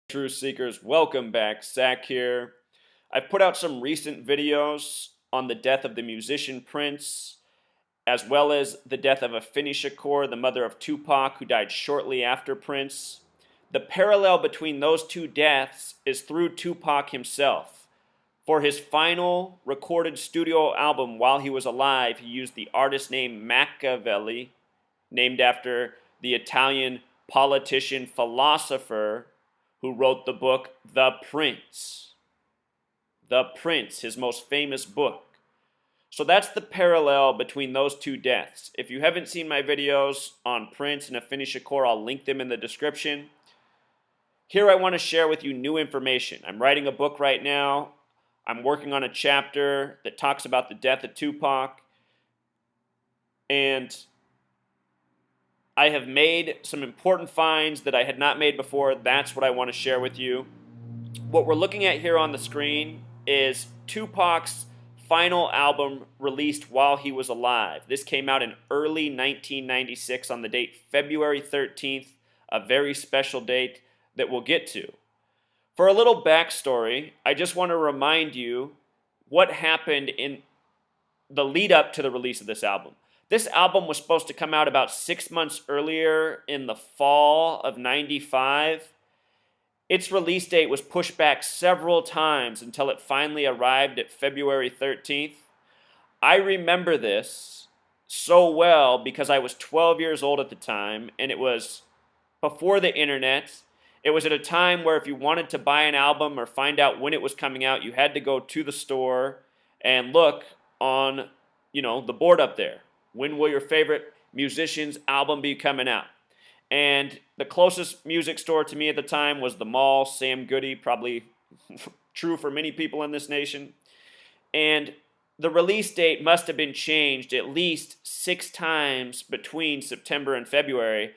Truth Seekers, welcome back. Zach here. I've put out some recent videos on the death of the musician Prince, as well as the death of Afeni Shakur, the mother of Tupac, who died shortly after Prince. The parallel between those two deaths is through Tupac himself. For his final recorded studio album while he was alive, he used the artist name Makaveli, named after the Italian politician philosopher who wrote the book The Prince. The Prince, his most famous book. So that's the parallel between those two deaths. If you haven't seen my videos on Prince and Afeni Shakur, I'll link them in the description. Here I want to share with you new information. I'm writing a book right now. I'm working on a chapter that talks about the death of Tupac. And I have made some important finds that I had not made before. That's what I want to share with you. What we're looking at here on the screen is Tupac's final album released while he was alive. This came out in early 1996 on the date February 13th, a very special date that we'll get to. For a little backstory, I just want to remind you what happened in the lead up to the release of this album. This album was supposed to come out about 6 months earlier in the fall of '95. Its release date was pushed back several times until it finally arrived at February 13th. I remember this so well because I was 12 years old at the time, and it was before the internet. It was at a time where if you wanted to buy an album or find out when it was coming out, you had to go to the store and look on, the board up there. When will your favorite musician's album be coming out? And the closest music store to me at the time was the mall, Sam Goody, probably true for many people in this nation. And the release date must have been changed at least 6 times between September and February.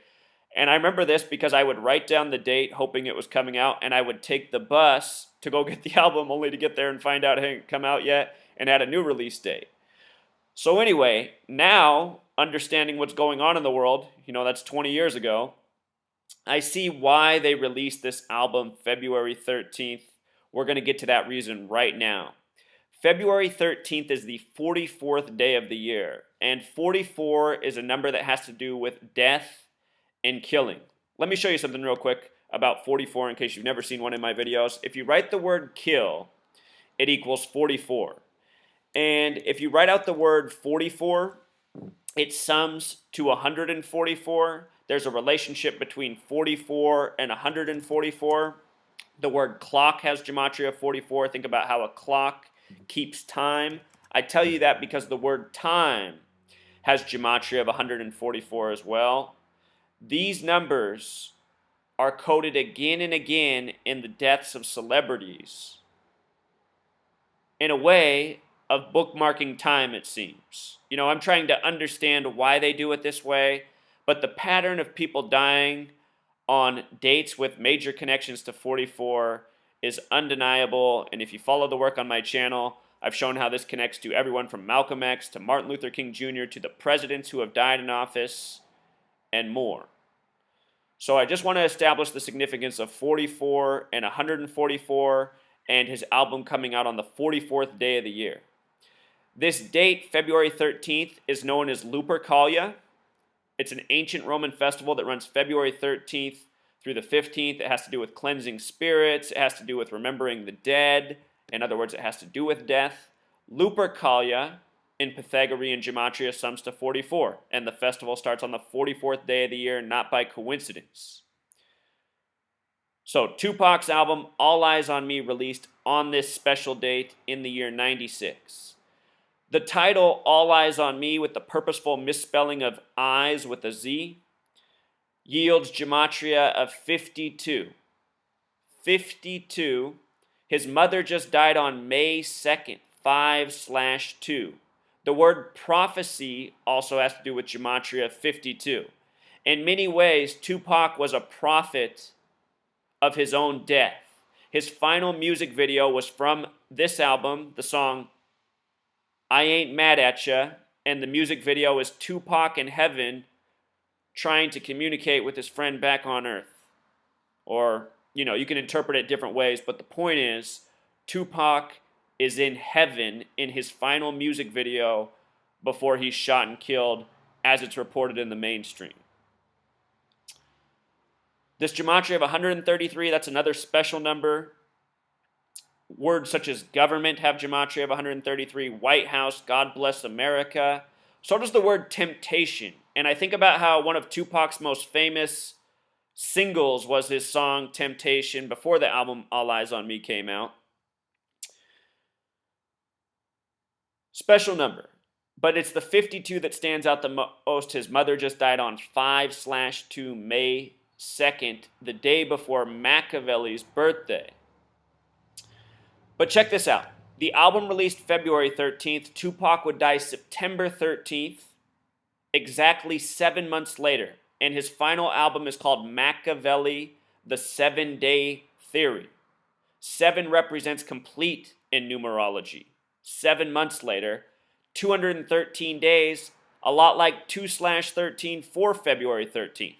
And I remember this because I would write down the date hoping it was coming out, and I would take the bus to go get the album only to get there and find out it hadn't come out yet and had a new release date. So anyway, now, understanding what's going on in the world, that's 20 years ago, I see why they released this album February 13th. We're going to get to that reason right now. February 13th is the 44th day of the year, and 44 is a number that has to do with death and killing. Let me show you something real quick about 44 in case you've never seen one in my videos. If you write the word kill, it equals 44. And if you write out the word 44, it sums to 144. There's a relationship between 44 and 144. The word clock has gematria of 44. Think about how a clock keeps time. I tell you that because the word time has gematria of 144 as well. These numbers are coded again and again in the deaths of celebrities in a way of bookmarking time, it seems. I'm trying to understand why they do it this way, but the pattern of people dying on dates with major connections to 44 is undeniable, and if you follow the work on my channel, I've shown how this connects to everyone from Malcolm X to Martin Luther King Jr. to the presidents who have died in office and more. So I just want to establish the significance of 44 and 144 and his album coming out on the 44th day of the year. This date, February 13th, is known as Lupercalia. It's an ancient Roman festival that runs February 13th through the 15th. It has to do with cleansing spirits. It has to do with remembering the dead. In other words, it has to do with death. Lupercalia in Pythagorean gematria sums to 44, and the festival starts on the 44th day of the year, not by coincidence. So Tupac's album, All Eyez On Me, released on this special date in the year 96. The title, All Eyez On Me, with the purposeful misspelling of eyes with a Z, yields gematria of 52. 52. His mother just died on May 2nd, 5/2. The word prophecy also has to do with gematria of 52. In many ways, Tupac was a prophet of his own death. His final music video was from this album, the song I Ain't Mad At Ya, and the music video is Tupac in heaven trying to communicate with his friend back on Earth, or you can interpret it different ways, but the point is, Tupac is in heaven in his final music video before he's shot and killed, as it's reported in the mainstream. This gematria of 133, that's another special number. Words such as government have gematria of 133, White House, God bless America. So does the word temptation. And I think about how one of Tupac's most famous singles was his song Temptation before the album All Eyez On Me came out. Special number. But it's the 52 that stands out the most. His mother just died on 5/2 May 2nd, the day before Makaveli's birthday. But check this out. The album released February 13th. Tupac would die September 13th, exactly 7 months later. And his final album is called Makaveli, The 7-Day Theory. 7 represents complete in numerology. 7 months later, 213 days, a lot like 2/13 for February 13th.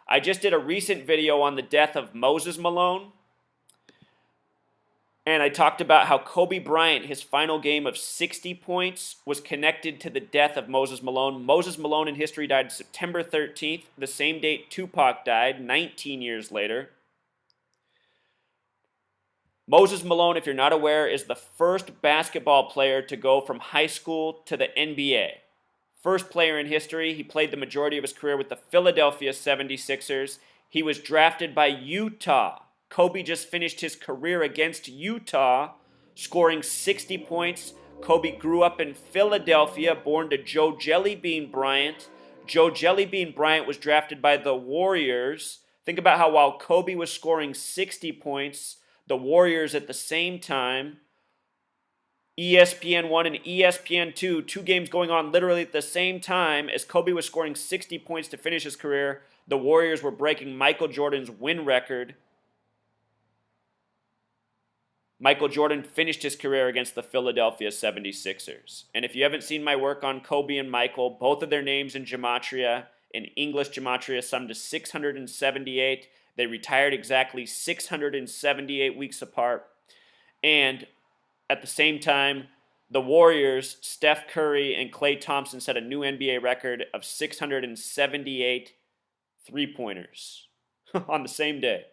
I just did a recent video on the death of Moses Malone, and I talked about how Kobe Bryant, his final game of 60 points, was connected to the death of Moses Malone. Moses Malone in history died September 13th, the same date Tupac died, 19 years later. Moses Malone, if you're not aware, is the first basketball player to go from high school to the NBA. First player in history. He played the majority of his career with the Philadelphia 76ers. He was drafted by Utah. Kobe just finished his career against Utah, scoring 60 points. Kobe grew up in Philadelphia, born to Joe Jellybean Bryant. Joe Jellybean Bryant was drafted by the Warriors. Think about how while Kobe was scoring 60 points, the Warriors at the same time, ESPN 1 and ESPN 2, 2 games going on literally at the same time as Kobe was scoring 60 points to finish his career, the Warriors were breaking Michael Jordan's win record. Michael Jordan finished his career against the Philadelphia 76ers. And if you haven't seen my work on Kobe and Michael, both of their names in gematria, in English gematria, summed to 678. They retired exactly 678 weeks apart. And at the same time, the Warriors, Steph Curry and Klay Thompson set a new NBA record of 678 three-pointers on the same day.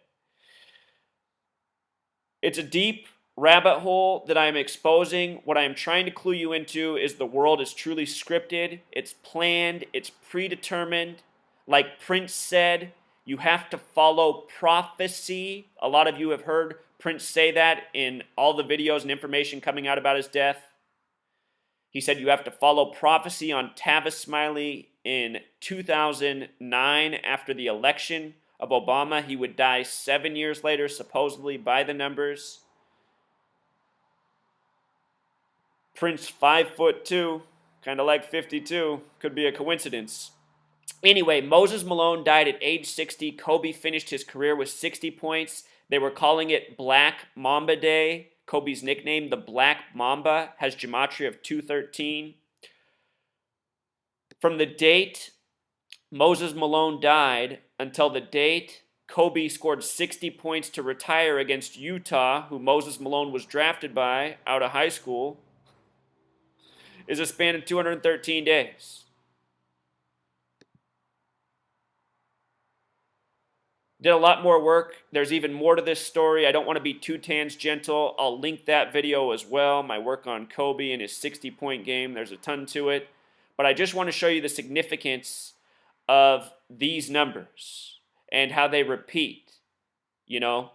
It's a deep rabbit hole that I'm exposing. What I'm trying to clue you into is the world is truly scripted. It's planned. It's predetermined. Like Prince said, you have to follow prophecy. A lot of you have heard Prince say that in all the videos and information coming out about his death. He said you have to follow prophecy on Tavis Smiley in 2009 after the election of Obama. He would die 7 years later, supposedly, by the numbers. Prince 5'2", kind of like 52, could be a coincidence. Anyway, Moses Malone died at age 60. Kobe finished his career with 60 points. They were calling it Black Mamba Day. Kobe's nickname, the Black Mamba, has gematria of 213. From the date Moses Malone died until the date Kobe scored 60 points to retire against Utah, who Moses Malone was drafted by out of high school, is a span of 213 days. Did a lot more work. There's even more to this story. I don't want to be too tangential. I'll link that video as well. My work on Kobe and his 60-point game. There's a ton to it. But I just want to show you the significance of these numbers and how they repeat. You know,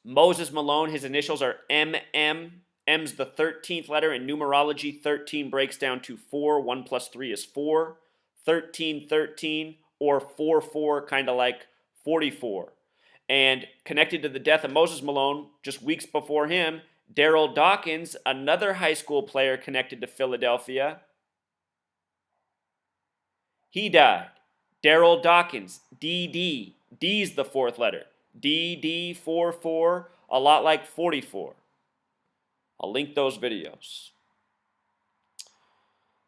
Moses Malone, his initials are MM. M's the 13th letter. In numerology, 13 breaks down to 4. 1 plus 3 is 4. 13, 13, or 4, 4, kind of like 44. And connected to the death of Moses Malone, just weeks before him, Daryl Dawkins, another high school player connected to Philadelphia, he died. Daryl Dawkins, DD. D's the 4th letter. DD 44, a lot like 44. I'll link those videos.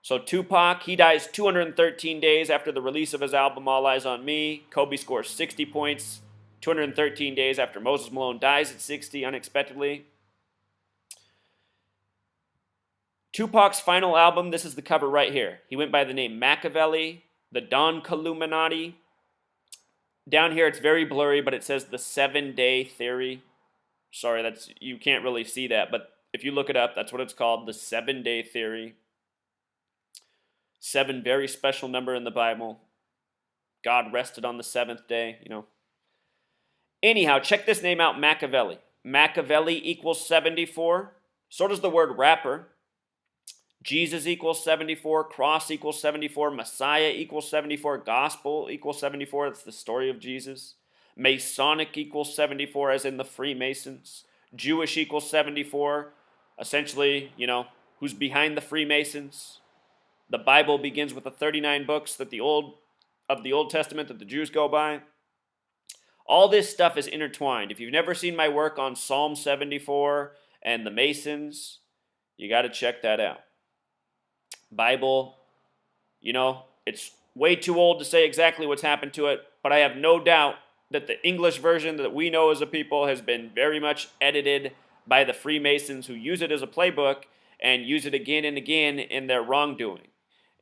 So Tupac, he dies 213 days after the release of his album All Eyez On Me. Kobe scores 60 points. 213 days after Moses Malone dies at 60 unexpectedly. Tupac's final album, this is the cover right here. He went by the name Makaveli, the Don Illuminati. Down here it's very blurry, but it says the 7-Day Theory. Sorry, you can't really see that, but if you look it up, that's what it's called, the 7-Day Theory. 7, very special number in the Bible. God rested on the 7th day, you know. Anyhow, check this name out, Makaveli. Makaveli equals 74. So does the word rapper. Jesus equals 74. Cross equals 74. Messiah equals 74. Gospel equals 74. That's the story of Jesus. Masonic equals 74, as in the Freemasons. Jewish equals 74. Essentially, you know, who's behind the Freemasons? The Bible begins with the 39 books of the Old Testament that the Jews go by. All this stuff is intertwined. If you've never seen my work on Psalm 74 and the Masons, you got to check that out. Bible, you know, it's way too old to say exactly what's happened to it, but I have no doubt that the English version that we know as a people has been very much edited by the Freemasons, who use it as a playbook and use it again and again in their wrongdoing.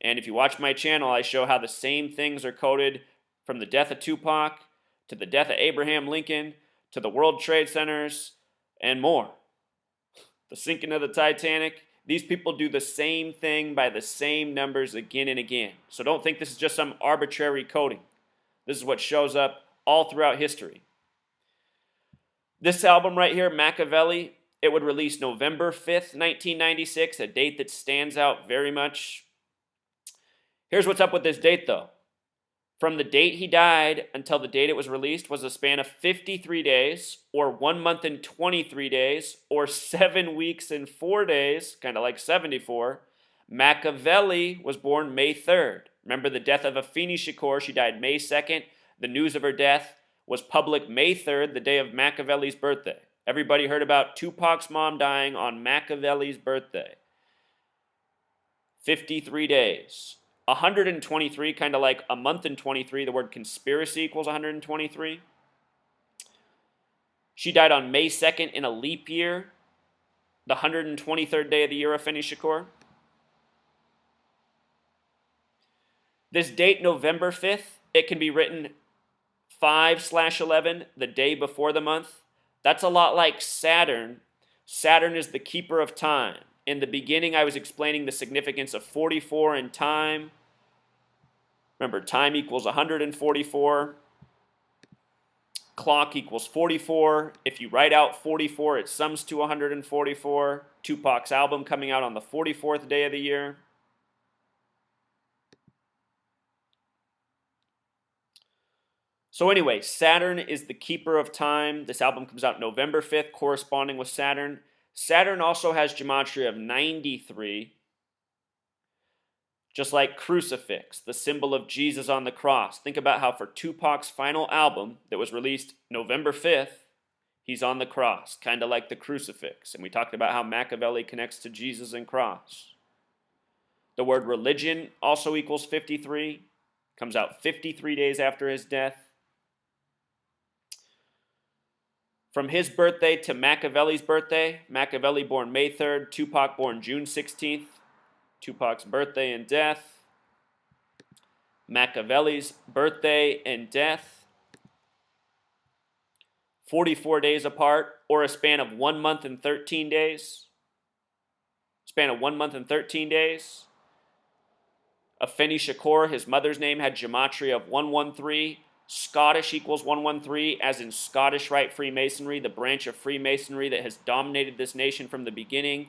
And if you watch my channel, I show how the same things are coded from the death of Tupac to the death of Abraham Lincoln to the World Trade Centers and more. The sinking of the Titanic. These people do the same thing by the same numbers again and again. So don't think this is just some arbitrary coding. This is what shows up all throughout history. This album right here, Makaveli, it would release November 5th, 1996, a date that stands out very much. Here's what's up with this date, though. From the date he died until the date it was released was a span of 53 days, or 1 month and 23 days, or 7 weeks and 4 days, kind of like 74. Makaveli was born May 3rd. Remember the death of Afeni Shakur, she died May 2nd. The news of her death was public May 3rd, the day of Makaveli's birthday. Everybody heard about Tupac's mom dying on Makaveli's birthday. 53 days. 123, kind of like a month and 23. The word conspiracy equals 123. She died on May 2nd in a leap year, the 123rd day of the year of Afeni Shakur. This date, November 5th, it can be written 5/11, the day before the month. That's a lot like Saturn. Saturn is the keeper of time. In the beginning, I was explaining the significance of 44 in time. Remember, time equals 144. Clock equals 44. If you write out 44, it sums to 144. Tupac's album coming out on the 44th day of the year. So anyway, Saturn is the keeper of time. This album comes out November 5th, corresponding with Saturn. Saturn also has gematria of 93, just like crucifix, the symbol of Jesus on the cross. Think about how for Tupac's final album that was released November 5th, he's on the cross, kind of like the crucifix. And we talked about how Makaveli connects to Jesus and cross. The word religion also equals 53, comes out 53 days after his death. From his birthday to Makaveli's birthday, Makaveli born May 3rd, Tupac born June 16th. Tupac's birthday and death. Makaveli's birthday and death. 44 days apart, or a span of 1 month and 13 days. Span of 1 month and 13 days. Afeni Shakur, his mother's name had gematria of 113. Scottish equals 113, as in Scottish Rite Freemasonry, the branch of Freemasonry that has dominated this nation from the beginning.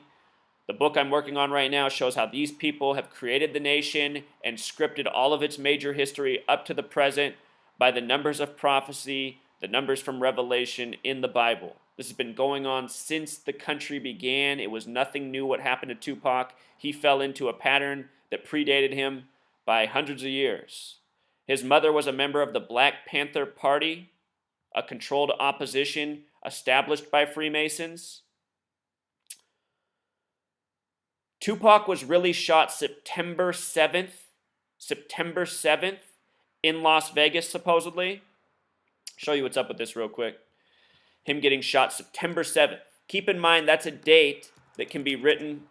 The book I'm working on right now shows how these people have created the nation and scripted all of its major history up to the present by the numbers of prophecy, the numbers from Revelation in the Bible. This has been going on since the country began. It was nothing new what happened to Tupac. He fell into a pattern that predated him by hundreds of years. His mother was a member of the Black Panther Party, a controlled opposition established by Freemasons. Tupac was really shot September 7th in Las Vegas, supposedly. Show you what's up with this real quick. Him getting shot September 7th. Keep in mind that's a date that can be written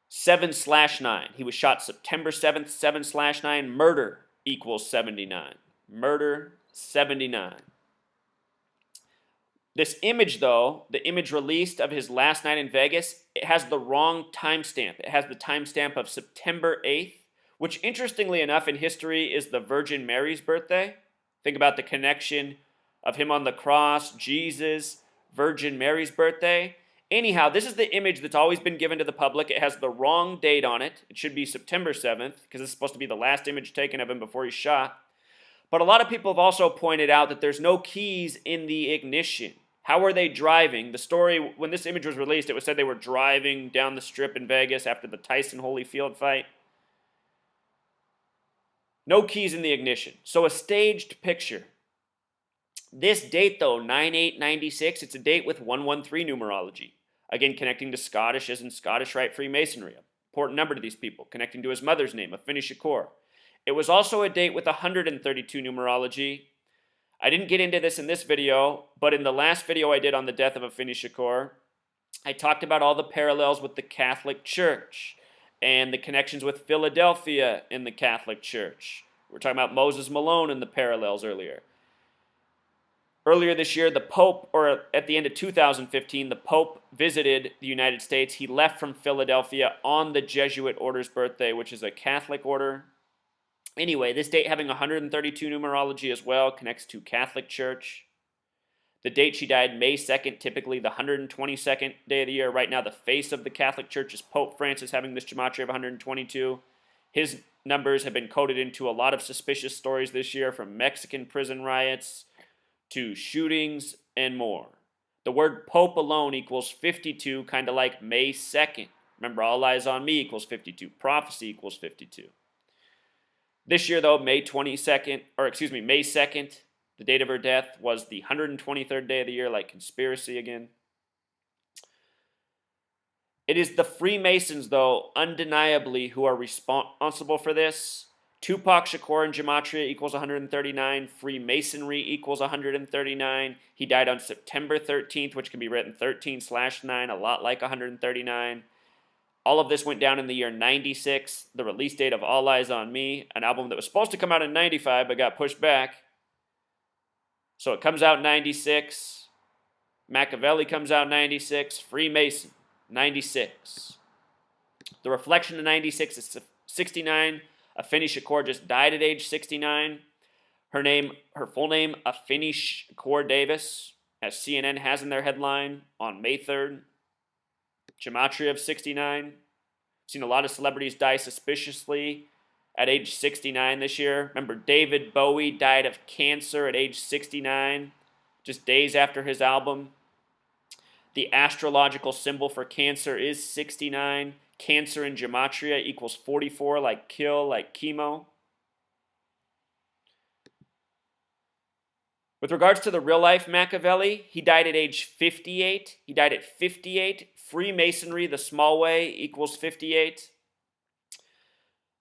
7/9. He was shot September 7th, 7/9. Murder equals 79. Murder 79. This image, though, the image released of his last night in Vegas, it has the wrong timestamp. It has the timestamp of September 8th, which interestingly enough in history is the Virgin Mary's birthday. Think about the connection of him on the cross, Jesus, Virgin Mary's birthday. Anyhow, this is the image that's always been given to the public. It has the wrong date on it. It should be September 7th because it's supposed to be the last image taken of him before he's shot. But a lot of people have also pointed out that there's no keys in the ignition. How were they driving? The story, when this image was released, it was said they were driving down the strip in Vegas after the Tyson Holyfield fight. No keys in the ignition. So a staged picture. This date, though, 9/8/96, it's a date with 113 numerology. Again, connecting to Scottish as in Scottish Rite Freemasonry. Important number to these people. Connecting to his mother's name, Afeni Shakur. It was also a date with 132 numerology. I didn't get into this in this video, but in the last video I did on the death of Afeni Shakur, I talked about all the parallels with the Catholic Church and the connections with Philadelphia in the Catholic Church. We were talking about Moses Malone and the parallels earlier. Earlier this year, the Pope, or at the end of 2015, the Pope visited the United States. He left from Philadelphia on the Jesuit order's birthday, which is a Catholic order. Anyway, this date having 132 numerology as well connects to Catholic Church. The date she died, May 2nd, typically the 122nd day of the year. Right now, the face of the Catholic Church is Pope Francis, having this gematria of 122. His numbers have been coded into a lot of suspicious stories this year, from Mexican prison riots to shootings and more. The word Pope alone equals 52, kind of like May 2nd. Remember, all eyes on me equals 52. Prophecy equals 52. This year, though, May 2nd, the date of her death was the 123rd day of the year, like conspiracy again. It is the Freemasons, though, undeniably, who are responsible for this. Tupac Shakur in gematria equals 139. Freemasonry equals 139. He died on September 13th, which can be written 13/9, a lot like 139. All of this went down in the year 96, the release date of All Eyes on Me, an album that was supposed to come out in 95 but got pushed back. So it comes out in 96. Makaveli comes out in 96. Freemason, 96. The reflection of 96 is 69. Afeni Shakur just died at age 69. Her full name, Afeni Shakur Davis, as CNN has in their headline on May 3rd. Gematria of 69. Seen a lot of celebrities die suspiciously at age 69 this year. Remember, David Bowie died of cancer at age 69, just days after his album. The astrological symbol for Cancer is 69. Cancer in gematria equals 44, like kill, like chemo. With regards to the real-life Makaveli, he died at age 58. He died at 58. Freemasonry, the small way, equals 58.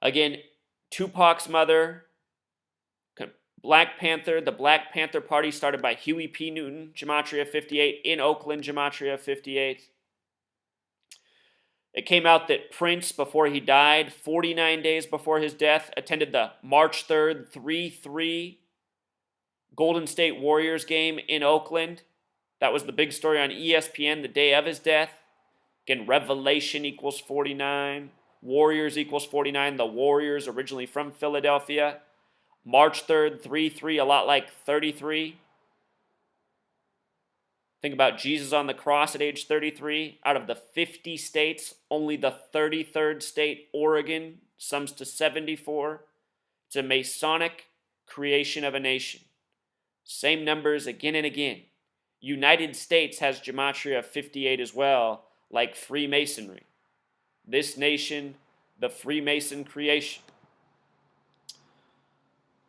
Again, Tupac's mother, Black Panther, the Black Panther Party started by Huey P. Newton, gematria 58, in Oakland, gematria 58. It came out that Prince, before he died, 49 days before his death, attended the March 3rd 3-3 Golden State Warriors game in Oakland. That was the big story on ESPN the day of his death. Again, Revelation equals 49. Warriors equals 49. The Warriors, originally from Philadelphia. March 3rd, 3-3, a lot like 33. Think about Jesus on the cross at age 33. Out of the 50 states, only the 33rd state, Oregon, sums to 74. It's a Masonic creation of a nation. Same numbers again and again. United States has gematria of 58 as well, like Freemasonry. This nation, the Freemason creation.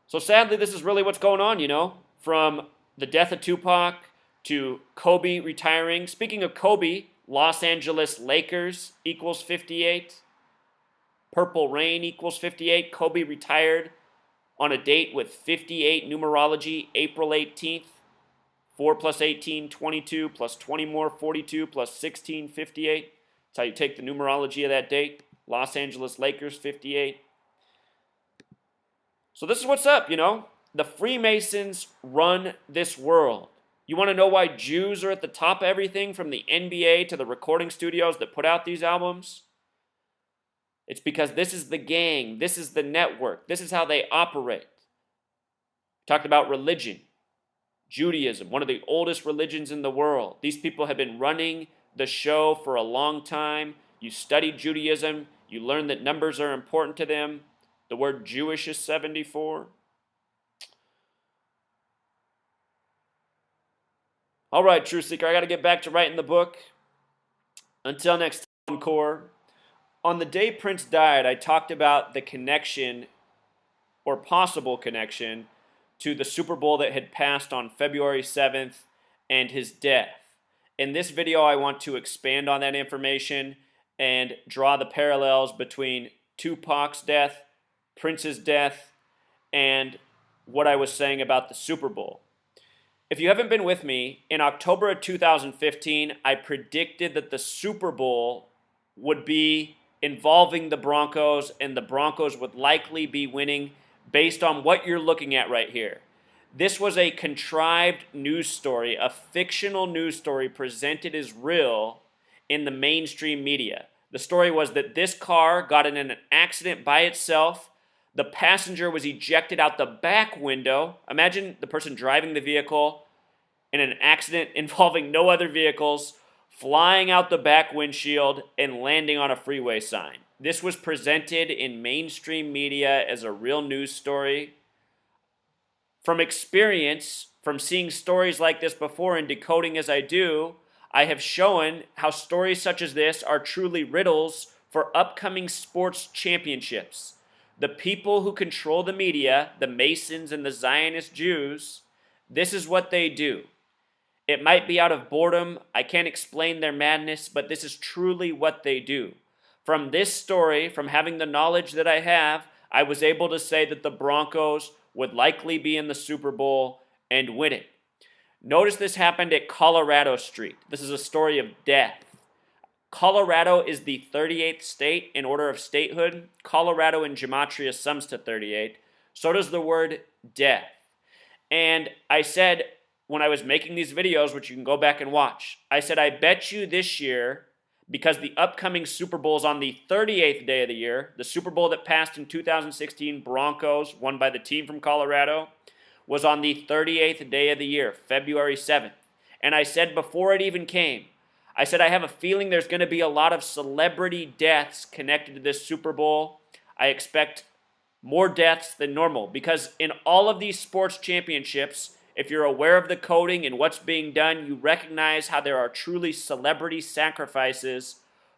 So sadly, this is really what's going on, you know, from the death of Tupac to Kobe retiring. Speaking of Kobe, Los Angeles Lakers equals 58. Purple Rain equals 58. Kobe retired on a date with 58 numerology, April 18th. 4 plus 18, 22, plus 20 more, 42, plus 16, 58. That's how you take the numerology of that date. Los Angeles Lakers, 58. So this is what's up, you know. The Freemasons run this world. You want to know why Jews are at the top of everything, from the NBA to the recording studios that put out these albums? It's because this is the gang. This is the network. This is how they operate. Talked about religion. Judaism, one of the oldest religions in the world. These people have been running the show for a long time. You study Judaism. You learn that numbers are important to them. The word Jewish is 74. All right, Truth Seeker, I got to get back to writing the book. Until next time, Core. On the day Prince died, I talked about the connection, or possible connection, to the Super Bowl that had passed on February 7th and his death. In this video, I want to expand on that information and draw the parallels between Tupac's death, Prince's death, and what I was saying about the Super Bowl. If you haven't been with me, in October of 2015, I predicted that the Super Bowl would be involving the Broncos, and the Broncos would likely be winning based on what you're looking at right here. This was a contrived news story, a fictional news story presented as real in the mainstream media. The story was that this car got in an accident by itself. The passenger was ejected out the back window. Imagine the person driving the vehicle in an accident involving no other vehicles, flying out the back windshield and landing on a freeway sign. This was presented in mainstream media as a real news story. From experience, from seeing stories like this before and decoding as I do, I have shown how stories such as this are truly riddles for upcoming sports championships. The people who control the media, the Masons and the Zionist Jews, this is what they do. It might be out of boredom. I can't explain their madness, but this is truly what they do. From this story, from having the knowledge that I have, I was able to say that the Broncos would likely be in the Super Bowl and win it. Notice this happened at Colorado Street. This is a story of death. Colorado is the 38th state in order of statehood. Colorado in gematria sums to 38. So does the word death. And I said, when I was making these videos, which you can go back and watch, I said, I bet you this year, because the upcoming Super Bowl is on the 38th day of the year, the Super Bowl that passed in 2016, Broncos, won by the team from Colorado, was on the 38th day of the year, February 7th. And I said before it even came, I said I have a feeling there's going to be a lot of celebrity deaths connected to this Super Bowl. I expect more deaths than normal, because in all of these sports championships, if you're aware of the coding and what's being done, you recognize how there are truly celebrity sacrifices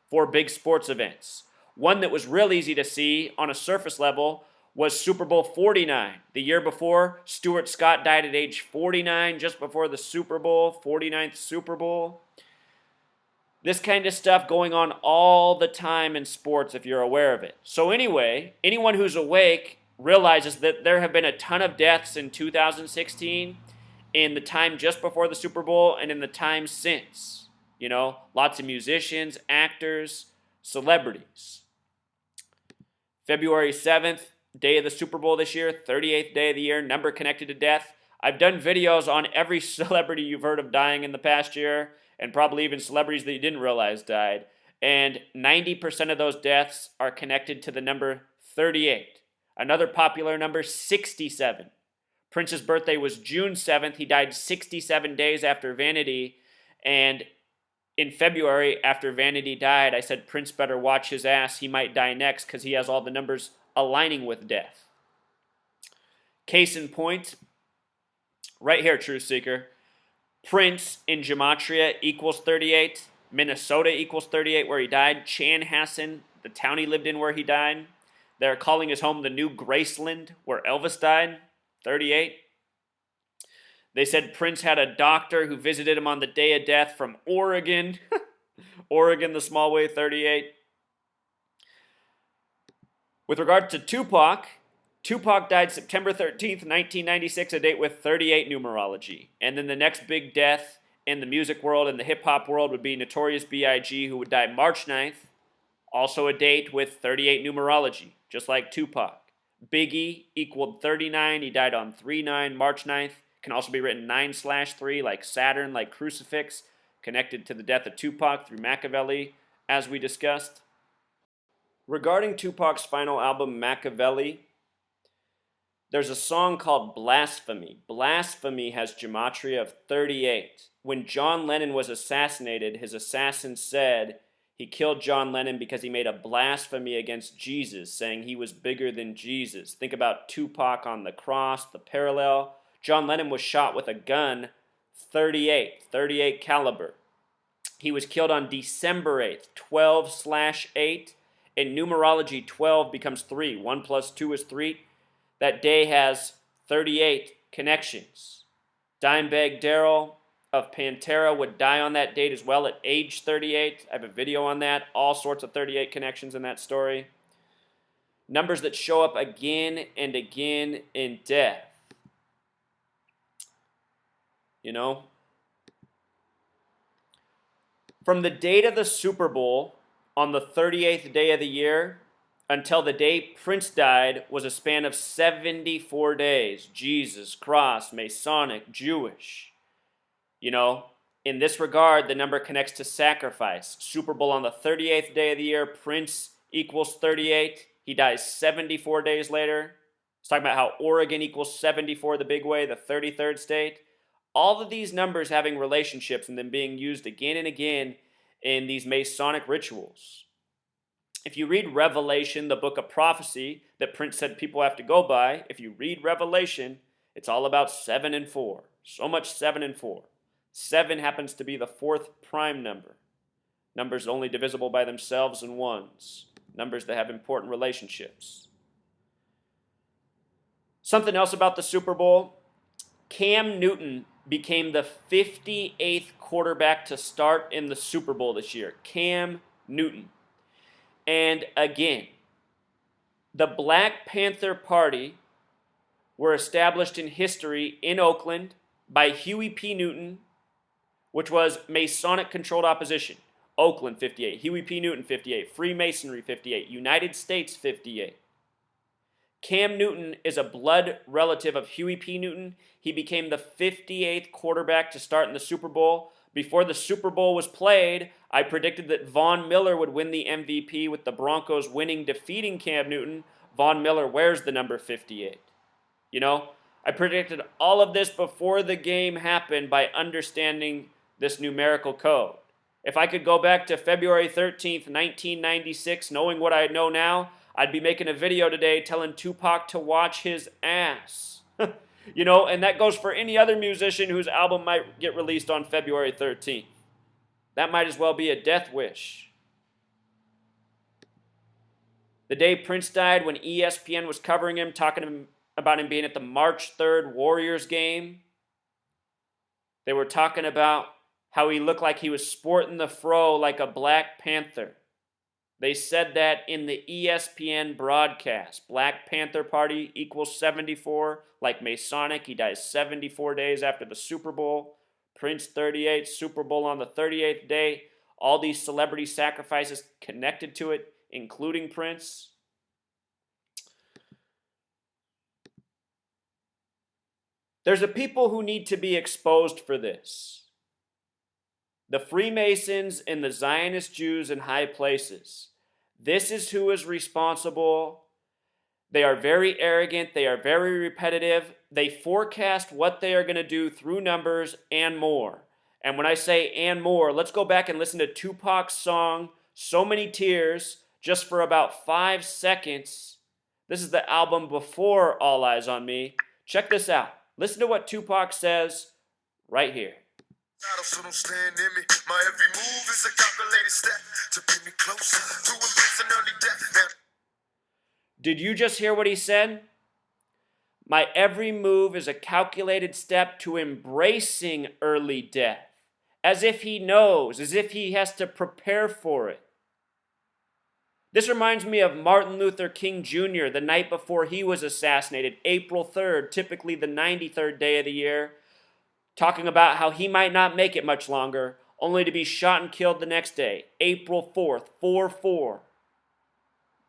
for big sports events. One that was real easy to see on a surface level was Super Bowl 49. The year before, Stuart Scott died at age 49, just before the Super Bowl, 49th Super Bowl. This kind of stuff going on all the time in sports if you're aware of it. So anyway, anyone who's awake realizes that there have been a ton of deaths in 2016, in the time just before the Super Bowl, and in the time since. You know, lots of musicians, actors, celebrities. February 7th, day of the Super Bowl this year, 38th day of the year, number connected to death. I've done videos on every celebrity you've heard of dying in the past year, and probably even celebrities that you didn't realize died. And 90% of those deaths are connected to the number 38. Another popular number, 67. Prince's birthday was June 7th. He died 67 days after Vanity. And in February, after Vanity died, I said Prince better watch his ass. He might die next because he has all the numbers aligning with death. Case in point, right here, Truth Seeker. Prince in gematria equals 38. Minnesota equals 38, where he died. Chanhassen, the town he lived in where he died. They're calling his home the New Graceland, where Elvis died, 38. They said Prince had a doctor who visited him on the day of death from Oregon. Oregon, the small way, 38. With regard to Tupac, Tupac died September 13th, 1996, a date with 38 numerology. And then the next big death in the music world and the hip-hop world would be Notorious B.I.G., who would die March 9th, also a date with 38 numerology, just like Tupac. Biggie equaled 39. He died on 3/9, March 9th. Can also be written 9/3, like Saturn, like crucifix, connected to the death of Tupac through Makaveli, as we discussed. Regarding Tupac's final album, Makaveli, there's a song called Blasphemy. Blasphemy has gematria of 38. When John Lennon was assassinated, his assassin said he killed John Lennon because he made a blasphemy against Jesus, saying he was bigger than Jesus. Think about Tupac on the cross, the parallel. John Lennon was shot with a gun, 38 caliber. He was killed on December 8th, 12/8. In numerology, 12 becomes 3. 1 + 2 is 3. That day has 38 connections. Dimebag Darrell of Pantera would die on that date as well at age 38. I have a video on that. All sorts of 38 connections in that story. Numbers that show up again and again in death. You know? From the date of the Super Bowl on the 38th day of the year until the day Prince died was a span of 74 days. Jesus, cross, Masonic, Jewish. You know, in this regard, the number connects to sacrifice. Super Bowl on the 38th day of the year, Prince equals 38. He dies 74 days later. It's talking about how Oregon equals 74, the big way, the 33rd state. All of these numbers having relationships and then being used again and again in these Masonic rituals. If you read Revelation, the book of prophecy that Prince said people have to go by, if you read Revelation, it's all about 7 and 4. So much 7 and 4. 7 happens to be the 4th prime number. Numbers only divisible by themselves and ones. Numbers that have important relationships. Something else about the Super Bowl. Cam Newton became the 58th quarterback to start in the Super Bowl this year. Cam Newton. And again, the Black Panther Party were established in history in Oakland by Huey P. Newton, which was Masonic-controlled opposition. Oakland, 58. Huey P. Newton, 58. Freemasonry, 58. United States, 58. Cam Newton is a blood relative of Huey P. Newton. He became the 58th quarterback to start in the Super Bowl. Before the Super Bowl was played, I predicted that Von Miller would win the MVP with the Broncos winning, defeating Cam Newton. Von Miller wears the number 58. You know, I predicted all of this before the game happened by understanding this numerical code. If I could go back to February 13th, 1996, knowing what I know now, I'd be making a video today telling Tupac to watch his ass. You know, and that goes for any other musician whose album might get released on February 13th. That might as well be a death wish. The day Prince died, when ESPN was covering him, talking about him being at the March 3rd Warriors game, they were talking about how he looked like he was sporting the fro like a Black Panther. They said that in the ESPN broadcast. Black Panther Party equals 74, like Masonic. He dies 74 days after the Super Bowl. Prince 38, Super Bowl on the 38th day. All these celebrity sacrifices connected to it, including Prince. There's a people who need to be exposed for this. The Freemasons and the Zionist Jews in high places. This is who is responsible. They are very arrogant. They are very repetitive. They forecast what they are going to do through numbers and more. And when I say and more, let's go back and listen to Tupac's song, So Many Tears, just for about 5 seconds. This is the album before All Eyez On Me. Check this out. Listen to what Tupac says right here. So don't stand in me. My every move is a calculated step to bring me closer to embrace an early death. Did you just hear what he said? My every move is a calculated step to embracing early death. As if he knows, as if he has to prepare for it. This reminds me of Martin Luther King Jr. the night before he was assassinated, April 3rd, typically the 93rd day of the year, talking about how he might not make it much longer, only to be shot and killed the next day, April 4th, 4-4.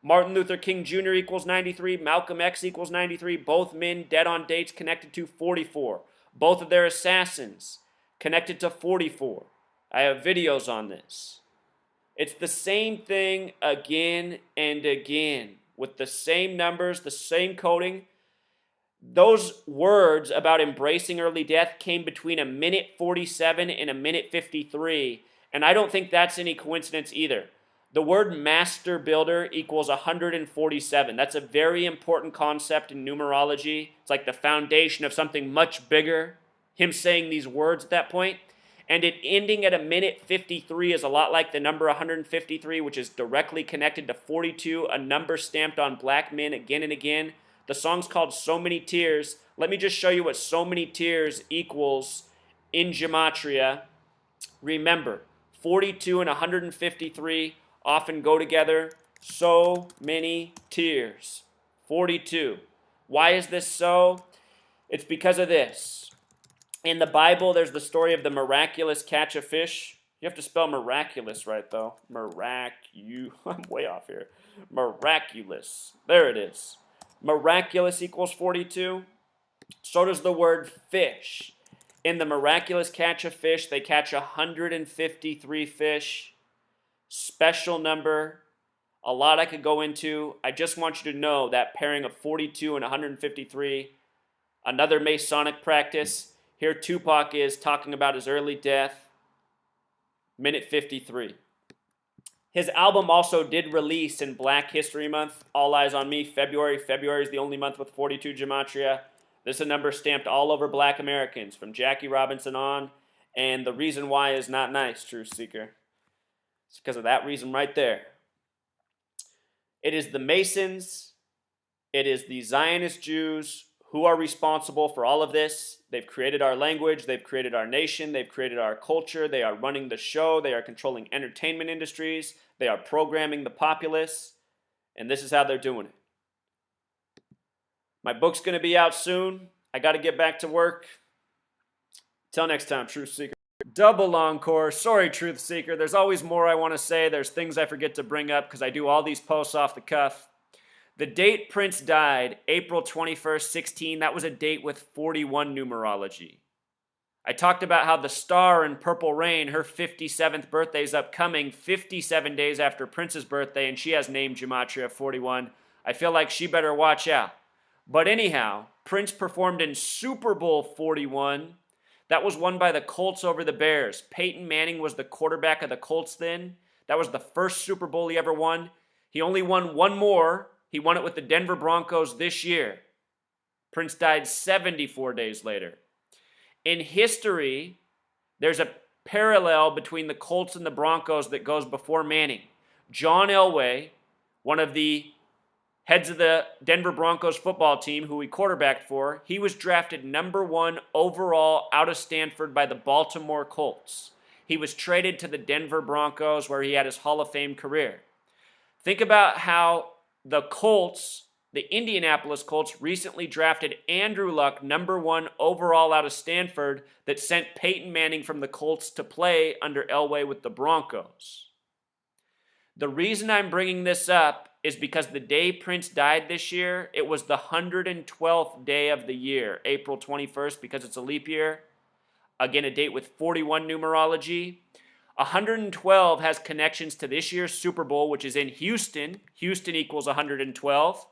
Martin Luther King Jr. equals 93, Malcolm X equals 93, both men dead on dates connected to 44. Both of their assassins connected to 44. I have videos on this. It's the same thing again and again with the same numbers, the same coding. Those words about embracing early death came between a minute 47 and a minute 53, and I don't think that's any coincidence either. The word master builder equals 147. That's a very important concept in numerology. It's like the foundation of something much bigger. Him saying these words at that point. And it ending at a minute 53 is a lot like the number 153, which is directly connected to 42, a number stamped on black men again and again. The song's called So Many Tears. Let me just show you what So Many Tears equals in gematria. Remember, 42 and 153 often go together. So many tears. 42. Why is this so? It's because of this. In the Bible, there's the story of the miraculous catch of fish. You have to spell miraculous right, though. I'm way off here. Miraculous. There it is. Miraculous equals 42. So does the word fish. In the miraculous catch of fish, they catch 153 fish. Special number. A lot I could go into. I just want you to know that pairing of 42 and 153. Another Masonic practice. Here Tupac is talking about his early death, minute 53. His album also did release in Black History Month, All Eyes on Me, February. February is the only month with 42 gematria. This is a number stamped all over black Americans, from Jackie Robinson on, and the reason why is not nice, Truth Seeker. It's because of that reason right there. It is the Masons, it is the Zionist Jews who are responsible for all of this. They've created our language, they've created our nation, they've created our culture, they are running the show, they are controlling entertainment industries, they are programming the populace, and this is how they're doing it. My book's going to be out soon. I got to get back to work. Till next time, Truth Seeker. Double encore. Sorry, Truth Seeker. There's always more I want to say. There's things I forget to bring up because I do all these posts off the cuff. The date Prince died, April 21st, 16, that was a date with 41 numerology. I talked about how the star in Purple Rain, her 57th birthday is upcoming 57 days after Prince's birthday, and she has name gematria 41. I feel like she better watch out. But anyhow, Prince performed in Super Bowl 41. That was won by the Colts over the Bears. Peyton Manning was the quarterback of the Colts then. That was the first Super Bowl he ever won. He only won one more. He won it with the Denver Broncos this year. Prince died 74 days later. In history, there's a parallel between the Colts and the Broncos that goes before Manning. John Elway, one of the heads of the Denver Broncos football team, who he quarterbacked for, he was drafted number 1 overall out of Stanford by the Baltimore Colts. He was traded to the Denver Broncos, where he had his Hall of Fame career. Think about how the Colts, the Indianapolis Colts, recently drafted Andrew Luck, number 1 overall out of Stanford, that sent Peyton Manning from the Colts to play under Elway with the Broncos. The reason I'm bringing this up is because the day Prince died this year, it was the 112th day of the year, April 21st, because it's a leap year. Again, a date with 41 numerology. 112 has connections to this year's Super Bowl, which is in Houston. Houston equals 112.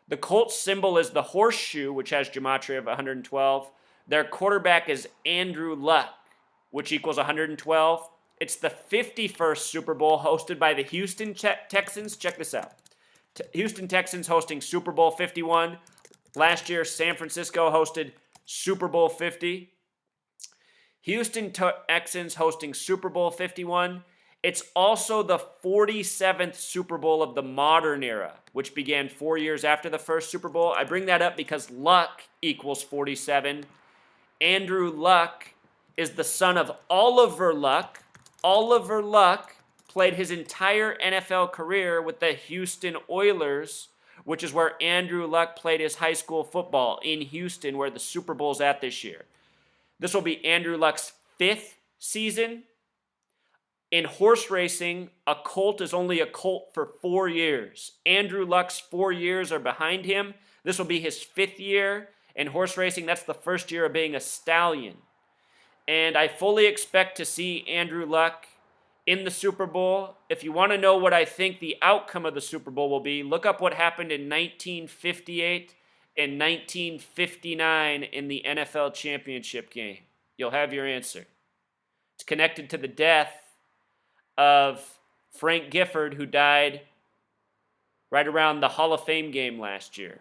The Colts symbol is the horseshoe, which has gematria of 112. Their quarterback is Andrew Luck, which equals 112. It's the 51st Super Bowl hosted by the Houston Texans. Check this out. Houston Texans hosting Super Bowl 51. Last year, San Francisco hosted Super Bowl 50. Houston Texans hosting Super Bowl 51. It's also the 47th Super Bowl of the modern era, which began 4 years after the first Super Bowl. I bring that up because Luck equals 47. Andrew Luck is the son of Oliver Luck. Oliver Luck played his entire NFL career with the Houston Oilers, which is where Andrew Luck played his high school football, in Houston, where the Super Bowl's at this year. This will be Andrew Luck's 5th season. In horse racing, a colt is only a colt for 4 years. Andrew Luck's 4 years are behind him. This will be his 5th year. In horse racing, that's the first year of being a stallion. And I fully expect to see Andrew Luck in the Super Bowl. If you want to know what I think the outcome of the Super Bowl will be, look up what happened in 1958 and 1959 in the NFL championship game. You'll have your answer. It's connected to the death of Frank Gifford, who died right around the Hall of Fame game last year.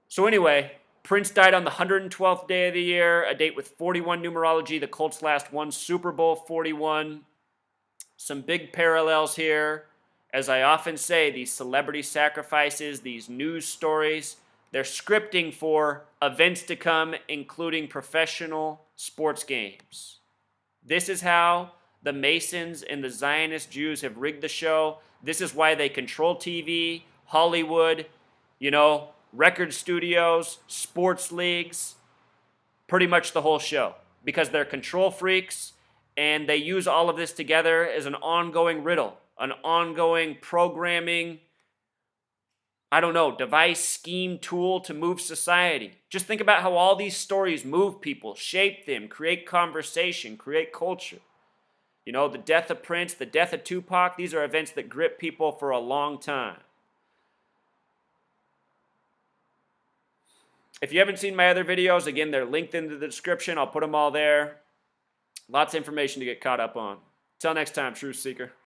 So anyway, Prince died on the 112th day of the year, a date with 41 numerology. The Colts last won Super Bowl 41. Some big parallels here. As I often say, these celebrity sacrifices, these news stories, they're scripting for events to come, including professional sports games. This is how the Masons and the Zionist Jews have rigged the show. This is why they control TV, Hollywood, record studios, sports leagues, pretty much the whole show. Because they're control freaks, and they use all of this together as an ongoing riddle, an ongoing programming, device, scheme, tool to move society. Just think about how all these stories move people, shape them, create conversation, create culture. The death of Prince, the death of Tupac, these are events that grip people for a long time. If you haven't seen my other videos, again, they're linked in the description. I'll put them all there. Lots of information to get caught up on. Till next time, Truth Seeker.